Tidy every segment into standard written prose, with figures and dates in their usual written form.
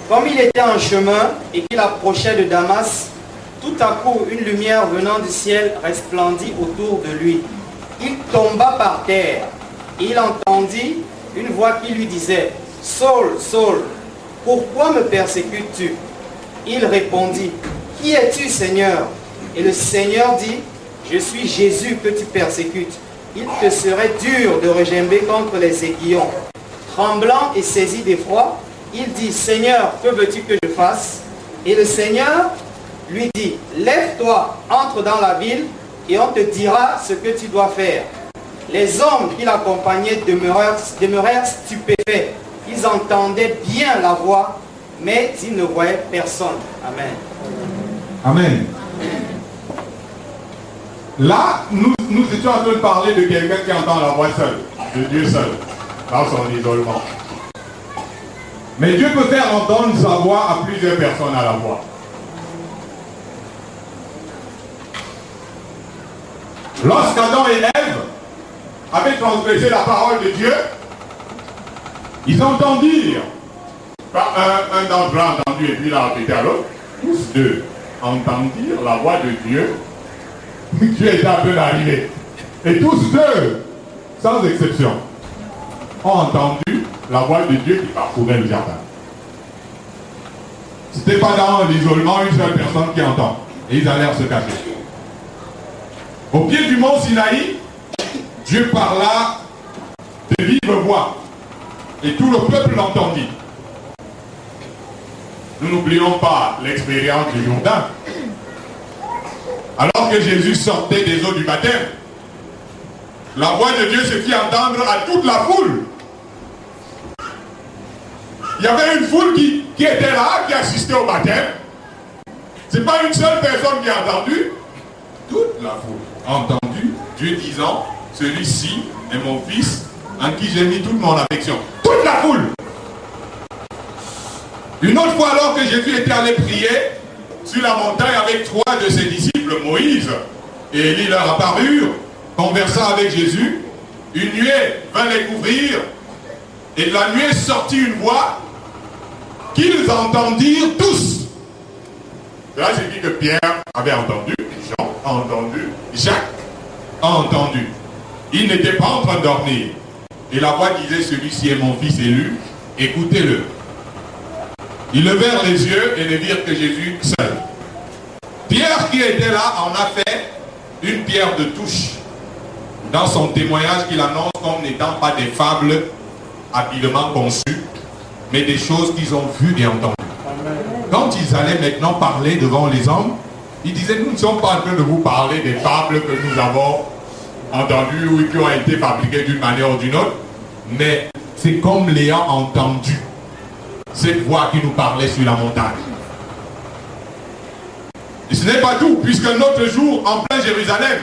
Comme il était en chemin et qu'il approchait de Damas, tout à coup une lumière venant du ciel resplendit autour de lui. Il tomba par terre et il entendit une voix qui lui disait « Saul, Saul, pourquoi me persécutes-tu » Il répondit « Qui es-tu, Seigneur ?» Et le Seigneur dit « Je suis Jésus que tu persécutes. Il te serait dur de regimber contre les aiguillons. » Tremblant et saisi d'effroi, il dit « Seigneur, que veux-tu que je fasse ?» Et le Seigneur lui dit « Lève-toi, entre dans la ville et on te dira ce que tu dois faire. » Les hommes qui l'accompagnaient demeurèrent stupéfaits. Ils entendaient bien la voix, mais ils ne voyaient personne. Amen. Amen. Là, nous étions en train de parler de quelqu'un qui entend la voix seule, de Dieu seul, dans son isolement. Mais Dieu peut faire entendre sa voix à plusieurs personnes à la fois. Lorsqu'Adam et Ève avaient transgressé la parole de Dieu, ils entendirent, un d'entre eux a entendu et puis il a répété à l'autre, tous deux entendirent la voix de Dieu. Dieu était en train d'arriver. Et tous deux, sans exception, ont entendu la voix de Dieu qui parcourait le jardin. Ce n'était pas dans l'isolement une seule personne qui entend. Et ils allèrent se cacher. Au pied du mont Sinaï, Dieu parla de vive voix. Et tout le peuple l'entendit. Nous n'oublions pas l'expérience du Jourdain. Alors que Jésus sortait des eaux du baptême, la voix de Dieu se fit entendre à toute la foule. Il y avait une foule qui était là, qui assistait au baptême. Ce n'est pas une seule personne qui a entendu. Toute la foule a entendu Dieu disant, celui-ci est mon fils en qui j'ai mis toute mon affection. Toute la foule. Une autre fois, alors que Jésus était allé prier sur la montagne avec 3 de ses disciples, Moïse et Élie leur apparurent, conversant avec Jésus, une nuée vint les couvrir, et de la nuée sortit une voix qu'ils entendirent tous. Là, j'ai dit que Pierre avait entendu, Jean a entendu, Jacques a entendu. Il n'était pas en train de dormir. Et la voix disait, celui-ci est mon fils élu, écoutez-le. Ils levèrent les yeux et ne virent que Jésus seul. Pierre qui était là en a fait une pierre de touche dans son témoignage qu'il annonce comme n'étant pas des fables habilement conçues, mais des choses qu'ils ont vues et entendues. Quand ils allaient maintenant parler devant les hommes, ils disaient, nous ne sommes pas en train de vous parler des fables que nous avons entendues ou qui ont été fabriquées d'une manière ou d'une autre, mais c'est comme l'ayant entendu. Cette voix qui nous parlait sur la montagne. Et ce n'est pas tout, puisque notre jour, en plein Jérusalem,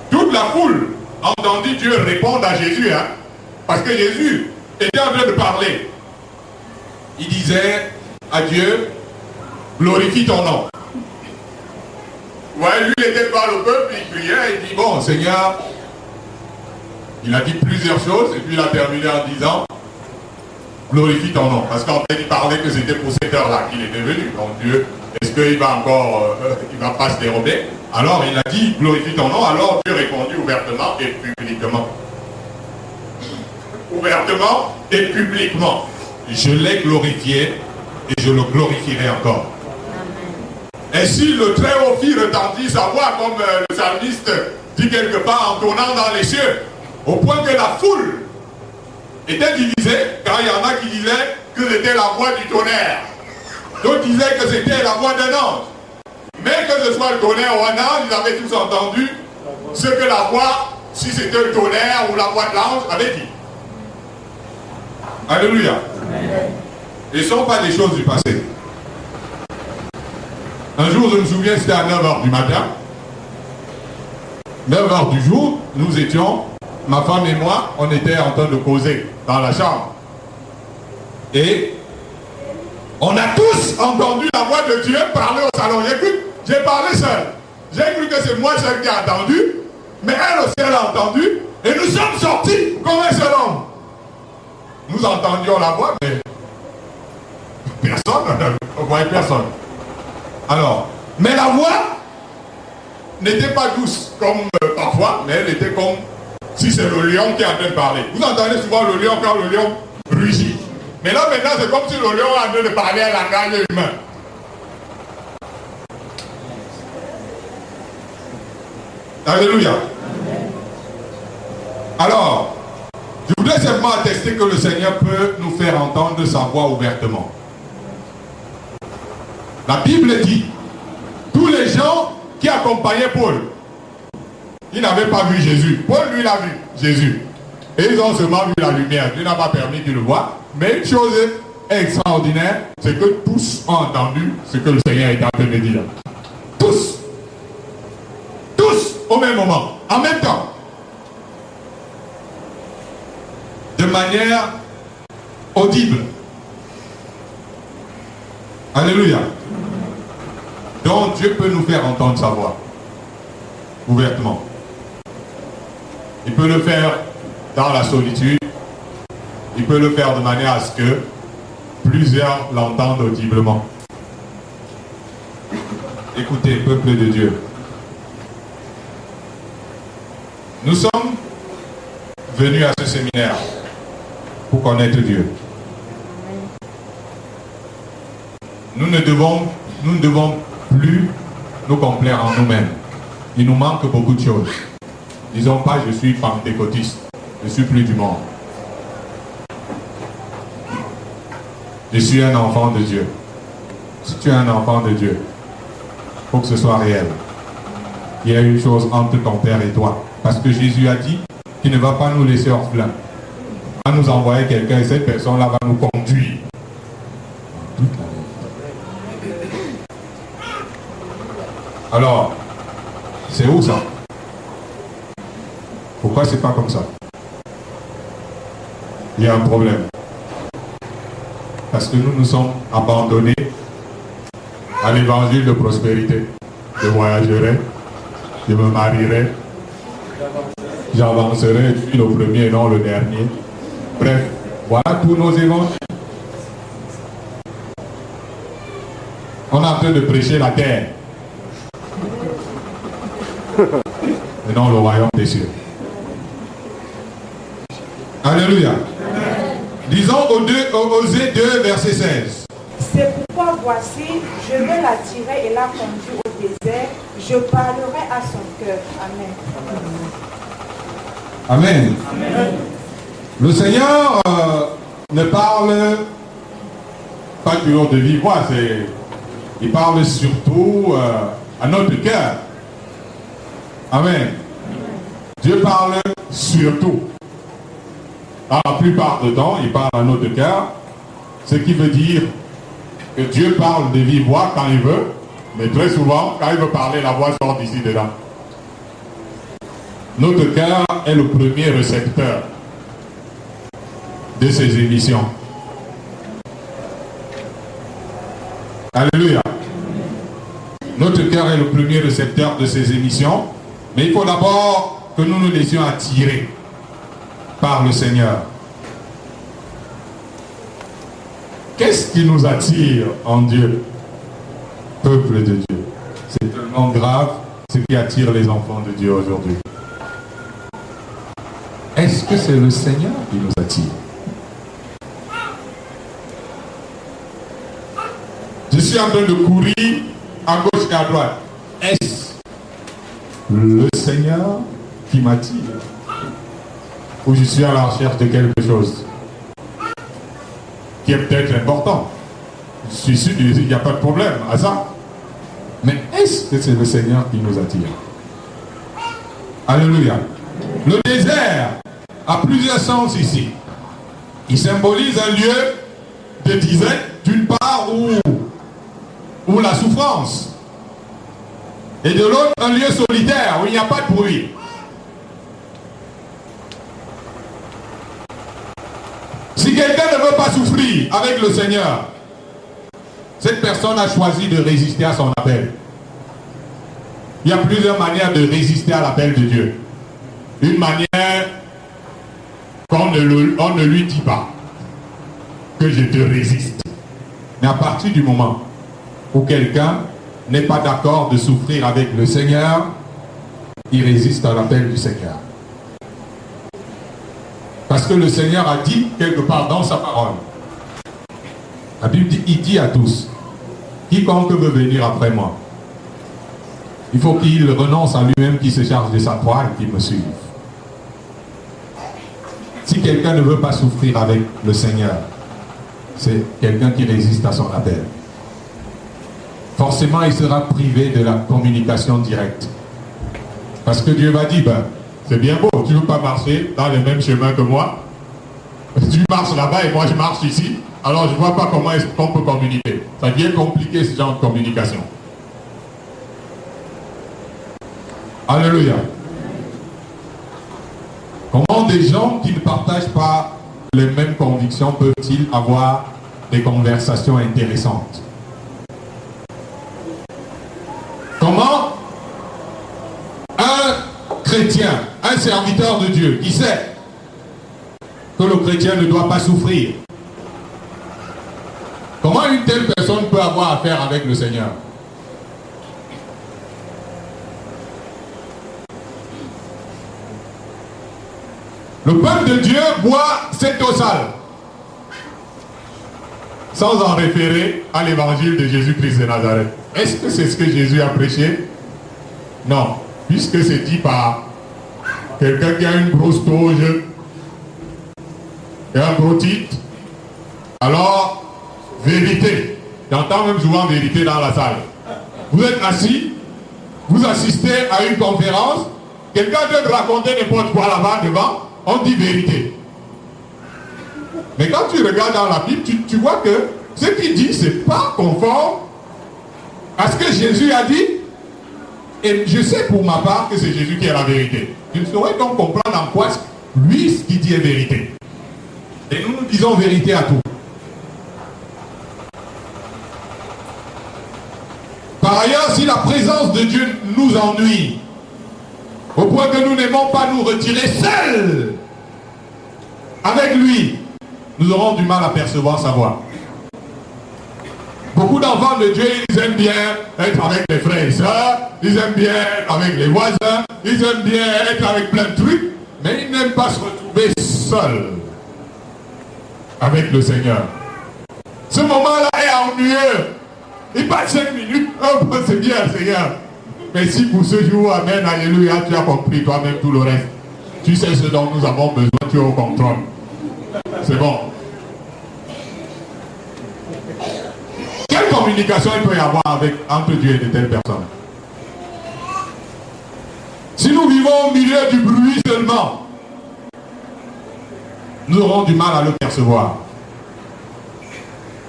toute la foule a entendu Dieu répondre à Jésus, parce que Jésus était en train de parler. Il disait à Dieu, glorifie ton nom. Ouais, lui, il était devant le peuple, il priait, il dit, bon, Seigneur, il a dit plusieurs choses, et puis il a terminé en disant, glorifie ton nom. Parce qu'en fait, il parlait que c'était pour cette heure-là qu'il était venu. Donc Dieu, est-ce qu'il va encore, il va pas se dérober? Alors il a dit, glorifie ton nom. Alors Dieu répondit ouvertement et publiquement. Ouvertement et publiquement. Je l'ai glorifié et je le glorifierai encore. Ainsi le Très-Haut fit retentir sa voix, comme le psalmiste dit quelque part, en tournant dans les cieux, au point que la foule était divisée, car il y en a qui disaient que c'était la voix du tonnerre. D'autres disaient que c'était la voix d'un ange. Mais que ce soit le tonnerre ou un ange, ils avaient tous entendu ce que la voix, si c'était le tonnerre ou la voix de l'ange, avait dit. Alléluia. Et ce ne sont pas des choses du passé. Un jour, je me souviens, c'était à 9h du matin. 9h du jour, nous étions, ma femme et moi, on était en train de causer dans la chambre. Et on a tous entendu la voix de Dieu parler au salon. J'ai parlé seul. J'ai cru que c'est moi seul qui a entendu, mais elle aussi elle a entendu. Et nous sommes sortis comme un seul homme. Nous entendions la voix, mais Personne, on ne voyait personne. Alors, mais la voix n'était pas douce comme parfois, mais elle était comme si c'est le lion qui est en train de parler. Vous entendez souvent le lion quand le lion rugit. Mais là maintenant c'est comme si le lion est en train de parler un langage humain. Alléluia. Alors, je voudrais simplement attester que le Seigneur peut nous faire entendre sa voix ouvertement. La Bible dit, tous les gens qui accompagnaient Paul, ils n'avaient pas vu Jésus. Paul, lui, l'a vu, Jésus. Et ils ont seulement vu la lumière. Dieu n'a pas permis qu'il le voie. Mais une chose extraordinaire, c'est que tous ont entendu ce que le Seigneur était en train de dire. Tous. Tous au même moment, en même temps. De manière audible. Alléluia. Donc Dieu peut nous faire entendre sa voix ouvertement. Il peut le faire dans la solitude. Il peut le faire de manière à ce que plusieurs l'entendent audiblement. Écoutez, peuple de Dieu. Nous sommes venus à ce séminaire pour connaître Dieu. Nous ne devons plus nous complaire en nous-mêmes. Il nous manque beaucoup de choses. Disons pas je suis pentecôtiste, je suis plus du monde. Je suis un enfant de Dieu. Si tu es un enfant de Dieu, il faut que ce soit réel. Il y a une chose entre ton Père et toi. Parce que Jésus a dit qu'il ne va pas nous laisser orphelins. Il va nous envoyer quelqu'un et cette personne-là va nous conduire. Alors, c'est où ça? Pourquoi c'est pas comme ça? Il y a un problème. Parce que nous nous sommes abandonnés à l'évangile de prospérité. Je voyagerai, je me marierai, j'avancerai, je suis le premier et non le dernier. Bref, voilà tous nos évangiles. On est en train de prêcher la terre. Et non le royaume des cieux. Alléluia. Disons Osée 2, verset 16. C'est pourquoi voici, je vais l'attirer et la conduire au désert. Je parlerai à son cœur. Amen. Amen. Amen. Le Seigneur ne parle pas toujours de vive voix, il parle surtout à notre cœur. Amen. Dieu parle surtout. Dans la plupart du temps, il parle à notre cœur, ce qui veut dire que Dieu parle de vive voix quand il veut, mais très souvent, quand il veut parler, la voix sort d'ici dedans. Notre cœur est le premier récepteur de ces émissions. Alléluia. Notre cœur est le premier récepteur de ces émissions, mais il faut d'abord que nous nous laissions attirer par le Seigneur. Qu'est-ce qui nous attire en Dieu? Peuple de Dieu. C'est tellement grave ce qui attire les enfants de Dieu aujourd'hui. Est-ce que c'est le Seigneur qui nous attire? Je suis en train de courir à gauche et à droite. Est-ce le Seigneur qui m'attire? Ou je suis à la recherche de quelque chose qui est peut-être important? Je suis sûr qu'il n'y a pas de problème à ça. Mais est-ce que c'est le Seigneur qui nous attire? Alléluia. Le désert a plusieurs sens ici. Il symbolise un lieu de disette, d'une part, où la souffrance, et de l'autre, un lieu solitaire où il n'y a pas de bruit. Si quelqu'un ne veut pas souffrir avec le Seigneur, cette personne a choisi de résister à son appel. Il y a plusieurs manières de résister à l'appel de Dieu. Une manière qu'on ne lui dit pas que je te résiste. Mais à partir du moment où quelqu'un n'est pas d'accord de souffrir avec le Seigneur, il résiste à l'appel du Seigneur. Parce que le Seigneur a dit quelque part dans sa parole, la Bible dit, il dit à tous, quiconque veut venir après moi, il faut qu'il renonce à lui-même, qu'il se charge de sa croix et qu'il me suive. Si quelqu'un ne veut pas souffrir avec le Seigneur, c'est quelqu'un qui résiste à son appel. Forcément, il sera privé de la communication directe. Parce que Dieu va dire, ben, c'est bien beau, tu ne veux pas marcher dans les mêmes chemins que moi. Tu marches là-bas et moi je marche ici. Alors je ne vois pas comment est-ce qu'on peut communiquer. Ça devient compliqué ce genre de communication. Alléluia. Comment des gens qui ne partagent pas les mêmes convictions peuvent-ils avoir des conversations intéressantes? Comment un chrétien, un serviteur de Dieu qui sait que le chrétien ne doit pas souffrir, comment une telle personne peut avoir affaire avec le Seigneur? Le peuple de Dieu boit cette eau sale sans en référer à l'évangile de Jésus-Christ de Nazareth. Est-ce que c'est ce que Jésus a prêché? Non, puisque c'est dit par quelqu'un qui a une grosse toge et un gros titre, alors vérité. J'entends même souvent vérité dans la salle. Vous êtes assis, vous assistez à une conférence, quelqu'un vient de raconter n'importe quoi là-bas devant, on dit vérité. Mais quand tu regardes dans la Bible, tu vois que ce qu'il dit, ce n'est pas conforme à ce que Jésus a dit. Et je sais pour ma part que c'est Jésus qui est la vérité. Je ne saurais donc comprendre en quoi lui, ce qu'il dit est vérité. Et nous disons vérité à tout. Par ailleurs, si la présence de Dieu nous ennuie, au point que nous n'aimons pas nous retirer seuls avec lui, nous aurons du mal à percevoir sa voix. Beaucoup d'enfants de Dieu, ils aiment bien être avec les frères et sœurs, ils aiment bien être avec les voisins, ils aiment bien être avec plein de trucs, mais ils n'aiment pas se retrouver seuls avec le Seigneur. Ce moment-là est ennuyeux. Il passe 5 minutes, oh, c'est bien, Seigneur. Mais si pour ce jour, amen, alléluia, tu as compris toi-même tout le reste, tu sais ce dont nous avons besoin, tu es au contrôle. C'est bon. Quelle communication il peut y avoir entre Dieu et de telles personnes? Si nous vivons au milieu du bruit seulement, nous aurons du mal à le percevoir.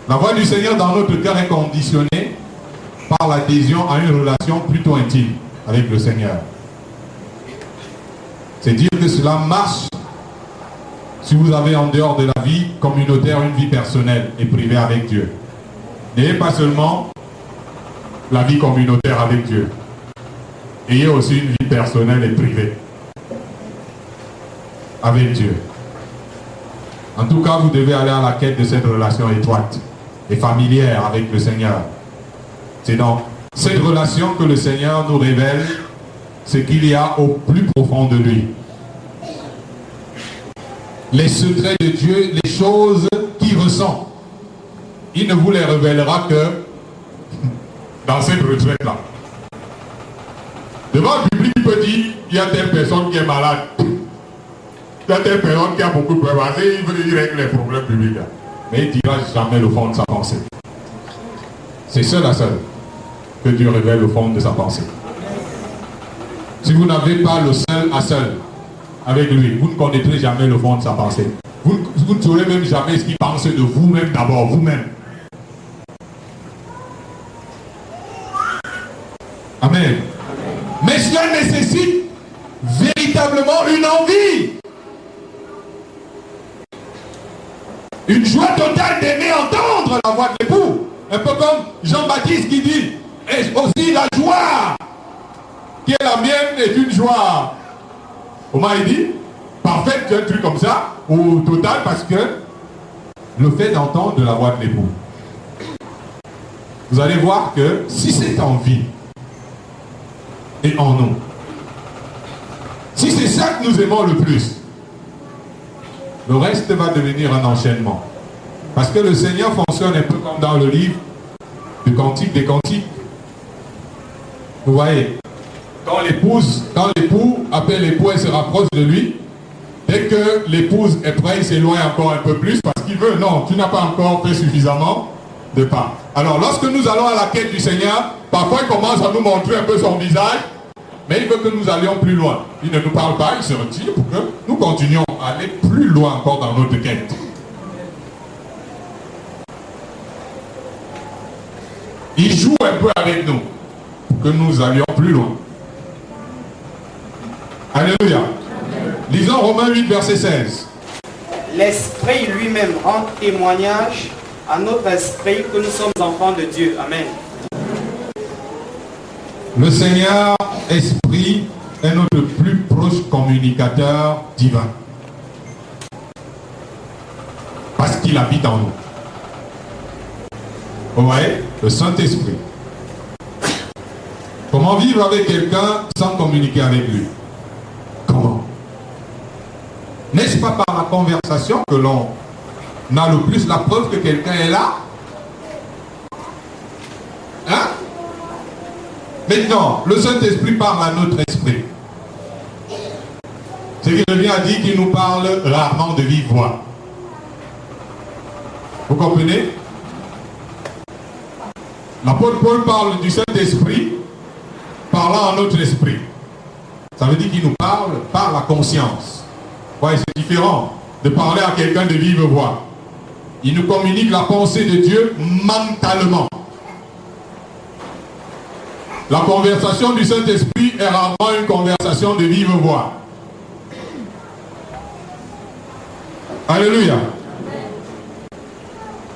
La voix du Seigneur dans notre cœur est conditionnée par l'adhésion à une relation plutôt intime avec le Seigneur. C'est dire que cela marche si vous avez en dehors de la vie communautaire une vie personnelle et privée avec Dieu. N'ayez pas seulement la vie communautaire avec Dieu. Ayez aussi une vie personnelle et privée avec Dieu. En tout cas, vous devez aller à la quête de cette relation étroite et familière avec le Seigneur. C'est dans cette relation que le Seigneur nous révèle ce qu'il y a au plus profond de lui. Les secrets de Dieu, les choses qu'il ressent. Il ne vous les révélera que dans cette retraite-là. Devant le public, il peut dire, il y a telle personne qui est malade. Il y a telle personne qui a beaucoup de problèmes. Il veut dire règle les problèmes publics. Mais il ne dira jamais le fond de sa pensée. C'est seul à seul que Dieu révèle le fond de sa pensée. Si vous n'avez pas le seul à seul avec lui, vous ne connaîtrez jamais le fond de sa pensée. Vous ne saurez même jamais ce qu'il pense de vous-même d'abord, vous-même. Amen. Mais cela nécessite véritablement une envie. Une joie totale d'aimer entendre la voix de l'époux. Un peu comme Jean-Baptiste qui dit, et aussi la joie qui est la mienne est une joie. Comment il dit? Parfaite, un truc comme ça, ou total, parce que le fait d'entendre la voix de l'époux. vous allez voir que si c'est en vie et en nous, si c'est ça que nous aimons le plus, le reste va devenir un enchaînement. Parce que le Seigneur fonctionne un peu comme dans le livre du Cantique des Cantiques. Vous voyez, quand l'époux appelle l'époux et se rapproche de lui, dès que l'épouse est prête, il s'éloigne encore un peu plus parce qu'il veut, non, tu n'as pas encore fait suffisamment de pas. Alors lorsque nous allons à la quête du Seigneur, parfois il commence à nous montrer un peu son visage, mais il veut que nous allions plus loin. Il ne nous parle pas, il se retire pour que nous continuions à aller plus loin encore dans notre quête. Il joue un peu avec nous pour que nous allions plus loin. Alléluia. Lisons Romains 8, verset 16. L'Esprit lui-même rend témoignage à notre esprit que nous sommes enfants de Dieu. Amen. Le Seigneur, Esprit, est notre plus proche communicateur divin. Parce qu'il habite en nous. Vous voyez, le Saint-Esprit. Comment vivre avec quelqu'un sans communiquer avec lui? Comment? N'est-ce pas par la conversation que l'on a le plus la preuve que quelqu'un est là? Hein? Maintenant, le Saint-Esprit parle à notre esprit. Ce qui revient à dire qu'il nous parle rarement de vive voix. Vous comprenez? L'apôtre Paul parle du Saint-Esprit parlant à notre esprit. Ça veut dire qu'il nous parle par la conscience. Ouais, c'est différent de parler à quelqu'un de vive voix. Il nous communique la pensée de Dieu mentalement. La conversation du Saint-Esprit est rarement une conversation de vive voix. Alléluia.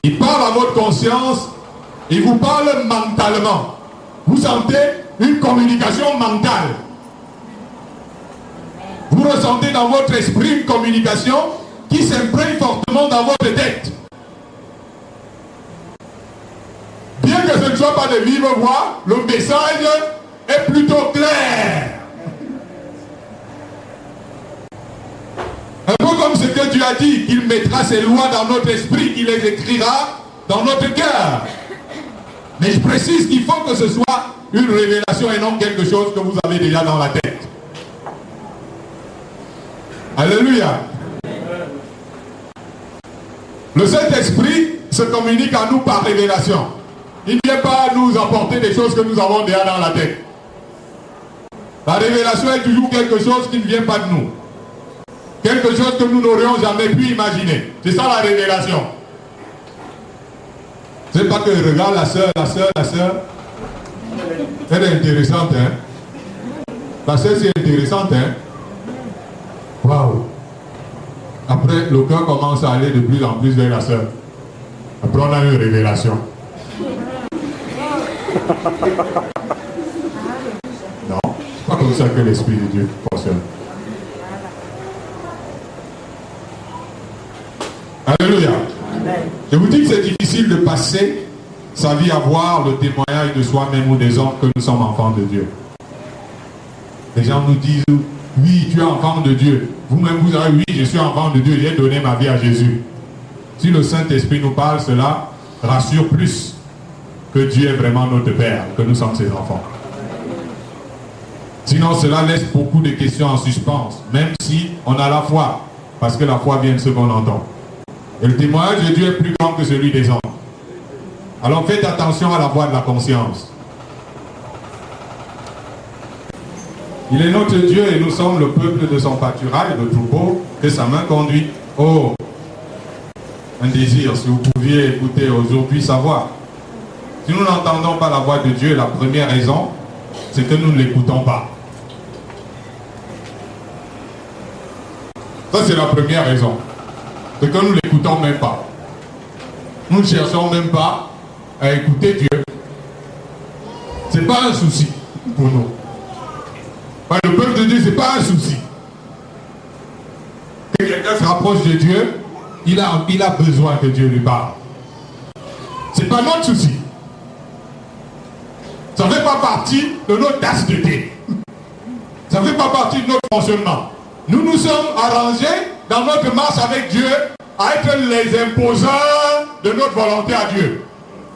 Il parle à votre conscience, il vous parle mentalement. Vous sentez une communication mentale. Vous ressentez dans votre esprit une communication qui s'imprègne fortement dans votre tête. Bien que ce ne soit pas de vive voix, le message est plutôt clair. Un peu comme ce que Dieu a dit, qu'il mettra ses lois dans notre esprit, qu'il les écrira dans notre cœur. Mais je précise qu'il faut que ce soit une révélation et non quelque chose que vous avez déjà dans la tête. Alléluia. Le Saint-Esprit se communique à nous par révélation. Il ne vient pas nous apporter des choses que nous avons déjà dans la tête. La révélation est toujours quelque chose qui ne vient pas de nous. Quelque chose que nous n'aurions jamais pu imaginer. C'est ça la révélation. C'est pas que regarde la sœur. Elle est intéressante, hein. La sœur, c'est intéressante, hein. Waouh. Après, le cœur commence à aller de plus en plus vers la sœur. Après, on a une révélation. Non, c'est pas comme ça que l'Esprit de Dieu fonctionne. Alléluia. Je vous dis que c'est difficile de passer sa vie à voir le témoignage de soi-même ou des hommes que nous sommes enfants de Dieu. Les gens nous disent, oui, tu es enfant de Dieu. Vous-même, vous avez, oui, je suis enfant de Dieu, j'ai donné ma vie à Jésus. Si le Saint-Esprit nous parle, cela rassure plus que Dieu est vraiment notre Père, que nous sommes ses enfants. Sinon, cela laisse beaucoup de questions en suspens, même si on a la foi, parce que la foi vient de ce qu'on entend. Et le témoignage de Dieu est plus grand que celui des hommes. Alors faites attention à la voix de la conscience. Il est notre Dieu et nous sommes le peuple de son pâturage, le troupeau que sa main conduit. Oh, un désir, si vous pouviez écouter aujourd'hui sa voix. Si nous n'entendons pas la voix de Dieu, la première raison, c'est que nous ne l'écoutons pas. Ça, c'est la première raison. C'est que nous ne l'écoutons même pas. Nous ne cherchons même pas à écouter Dieu. Ce n'est pas un souci pour nous. Le peuple de Dieu, ce n'est pas un souci. Que quelqu'un se rapproche de Dieu, il a besoin que Dieu lui parle. Ce n'est pas notre souci. fait pas partie de notre tasse de thé. Ça ne fait pas partie de notre fonctionnement. Nous nous sommes arrangés dans notre marche avec Dieu à être les imposants de notre volonté à Dieu.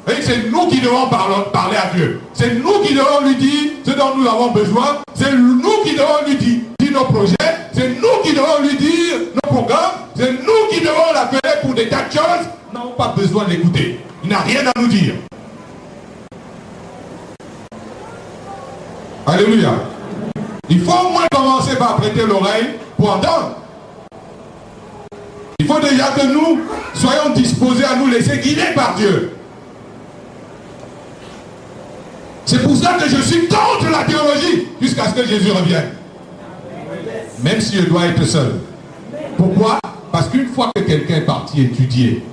Et c'est nous qui devons parler à Dieu. C'est nous qui devons lui dire ce dont nous avons besoin. C'est nous qui devons lui dire nos projets. C'est nous qui devons lui dire nos programmes. C'est nous qui devons l'appeler pour des tas de choses. Nous n'avons pas besoin de l'écouter. Il n'a rien à nous dire. Alléluia. Il faut au moins commencer par prêter l'oreille pour entendre. Il faut déjà que nous soyons disposés à nous laisser guider par Dieu. C'est pour ça que je suis contre la théologie jusqu'à ce que Jésus revienne. Même si je dois être seul. Pourquoi? Parce qu'une fois que quelqu'un est parti étudier,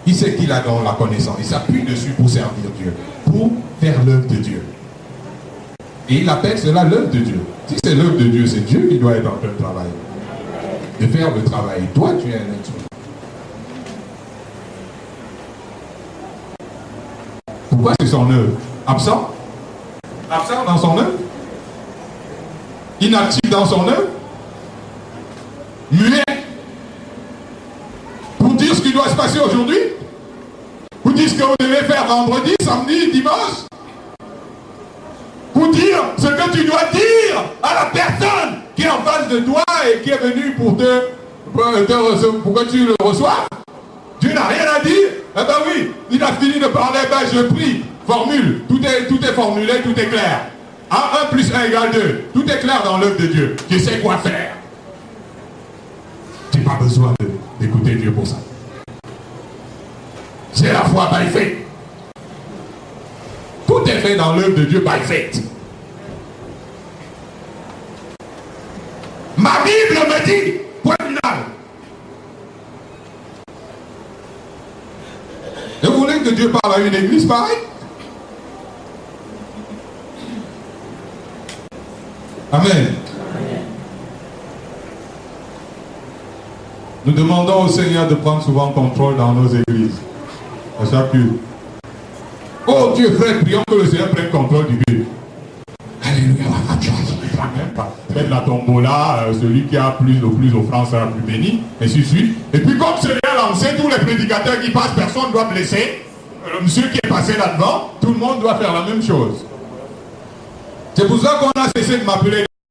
il sait qu'il a dans la connaissance. Il s'appuie dessus pour servir Dieu, pour faire l'œuvre de Dieu. Et il appelle cela l'œuvre de Dieu. Si c'est l'œuvre de Dieu, c'est Dieu qui doit être en train de travailler. De faire le travail. Toi, tu es un être humain. Pourquoi c'est son œuvre? Absent? Absent dans son œuvre? Inactif dans son œuvre? Muet? Pour dire ce qui doit se passer aujourd'hui? Pour dire ce que vous devez faire vendredi, samedi, dimanche? Pour dire ce que tu dois dire à la personne qui est en face de toi et qui est venue pour que tu le reçoives? Dieu n'a rien à dire? Eh ben oui, il a fini de parler, ben je prie, formule, tout est formulé, tout est clair. 1 plus 1 égale 2, tout est clair dans l'œuvre de Dieu. Tu sais quoi faire. Tu n'as pas besoin d'écouter Dieu pour ça. C'est la foi by faith. Tout est fait dans l'œuvre de Dieu by faith. Ma Bible me dit, point final. Et vous voulez que Dieu parle à une église pareille? Amen. Nous demandons au Seigneur de prendre souvent contrôle dans nos églises. À chaque culte. Oh Dieu, frère, prions que le Seigneur prenne contrôle du culte. Alléluia. Faites la tombola, celui qui a le plus offrande sera plus béni, et ainsi de suite. Et puis comme c'est bien lancé, tous les prédicateurs qui passent, personne ne doit blesser. Le monsieur qui est passé là-devant, tout le monde doit faire la même chose. C'est pour ça qu'on a cessé de m'appeler